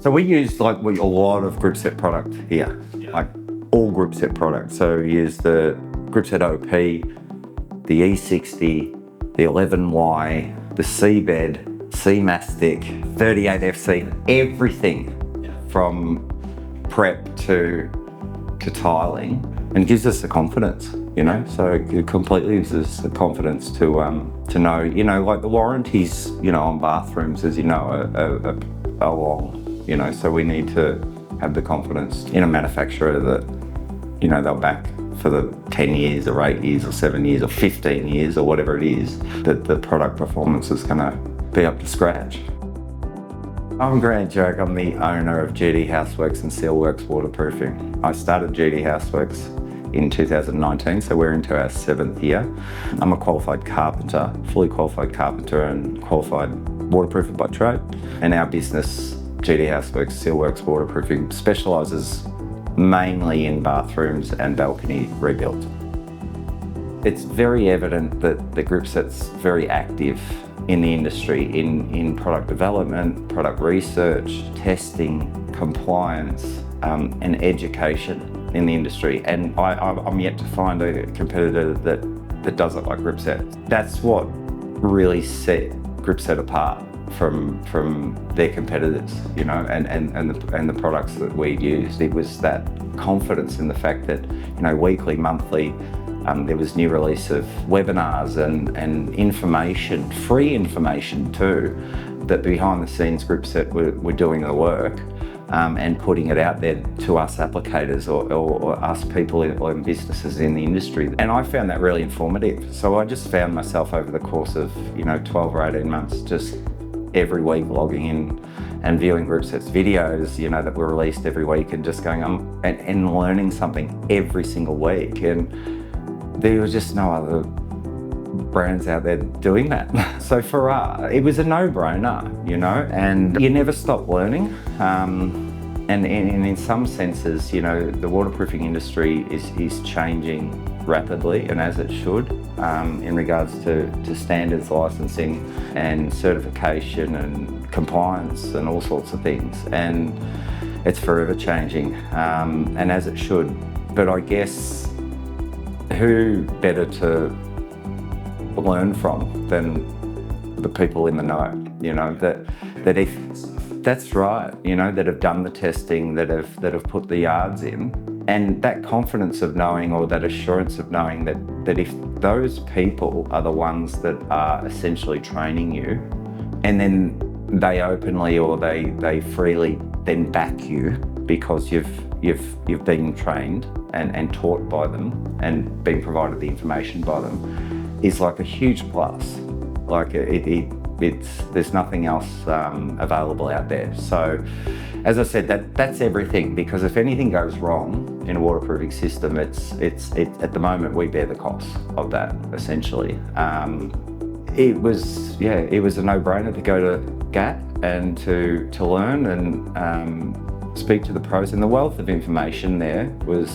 So we use a lot of Gripset product here, like all Gripset products. So we use the Gripset OP, the E60, the 11Y, the Seabed, C-Mastic, 38FC, everything from prep to tiling, and gives us the confidence, so it completely gives us the confidence to know, like the warranties, on bathrooms, as are long, so we need to have the confidence in a manufacturer that, they'll back for the 10 years or 8 years or 7 years or 15 years or whatever it is, that the product performance is going to be up to scratch. I'm Grant Joke. I'm the owner of GD Houseworx and Sealworx Waterproofing. I started GD Houseworx in 2019, so we're into our 7th year. I'm a qualified carpenter, fully qualified carpenter and qualified waterproofer by trade. And our business, GD Houseworx Sealworx Waterproofing, specialises mainly in bathrooms and balcony rebuild. It's very evident that the Gripset's very active in the industry, in product development, product research, testing, compliance, and education in the industry. And I'm yet to find a competitor that does it like Gripset. That's what really set Gripset apart from their competitors, and the products that we used. It was that confidence in the fact that, weekly, monthly, there was new release of webinars and information, free information too, that behind the scenes Gripset were doing the work and putting it out there to us applicators or us people in businesses in the industry. And I found that really informative. So I just found myself over the course of 12 or 18 months just every week logging in and viewing Gripset's videos, that were released every week, and just going and learning something every single week. And there was just no other brands out there doing that. So for us, it was a no-brainer, and you never stop learning. And in some senses, the waterproofing industry is changing rapidly, and as it should, in regards to standards, licensing and certification and compliance and all sorts of things. And it's forever changing, and as it should. But I guess who better to learn from than the people in the know, that if that's right, that have done the testing, that have put the yards in, and that confidence of knowing, or that assurance of knowing that if those people are the ones that are essentially training you, and then they openly or they freely then back you because you've been trained and taught by them and been provided the information by them, is like a huge plus. Like there's nothing else available out there. So, as I said, that's everything, because if anything goes wrong in a waterproofing system, it's at the moment we bear the cost of that, essentially. It was a no-brainer to go to GAPP and to learn and speak to the pros, and the wealth of information there was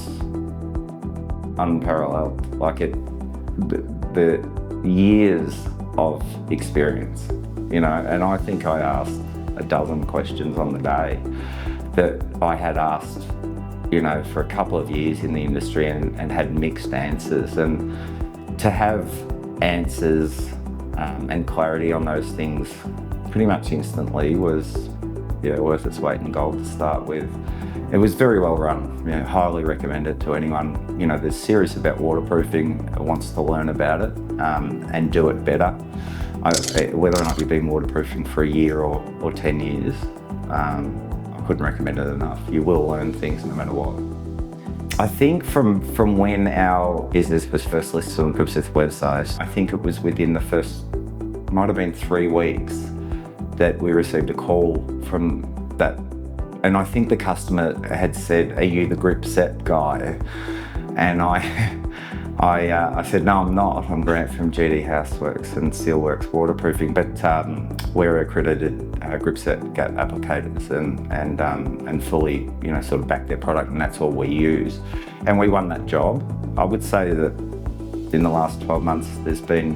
unparalleled. Like the years of experience, and I think I asked a dozen questions on the day that I had asked, for a couple of years in the industry and had mixed answers. And to have answers and clarity on those things pretty much instantly was worth its weight in gold to start with. It was very well run, highly recommended to anyone, that's serious about waterproofing, wants to learn about it and do it better. Whether or not you've been waterproofing for a year or 10 years, I couldn't recommend it enough. You will learn things no matter what. I think from when our business was first listed on Gripset's website, I think it was within the first, might have been 3 weeks, that we received a call from that. And I think the customer had said, "Are you the Gripset guy?" And I said, "No, I'm not. I'm Grant from GD Houseworx and Sealworx Waterproofing, but we're accredited Gripset GAPP applicators and fully, sort of back their product, and that's all we use." And we won that job. I would say that in the last 12 months, there's been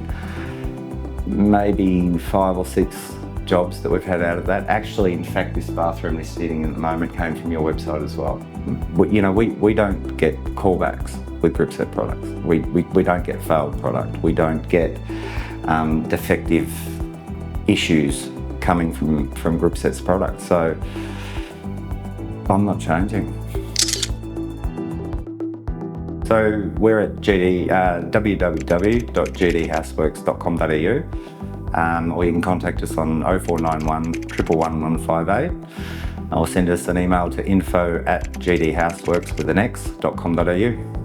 maybe 5 or 6 jobs that we've had out of that. Actually, in fact, this bathroom we're sitting in at the moment came from your website as well. We don't get callbacks with Gripset products. We don't get failed product. We don't get defective issues coming from Gripset's products. So I'm not changing. So we're at www.gdhouseworx.com.au, or you can contact us on 0491 111 158, or send us an email to info@gdhouseworx.com.au.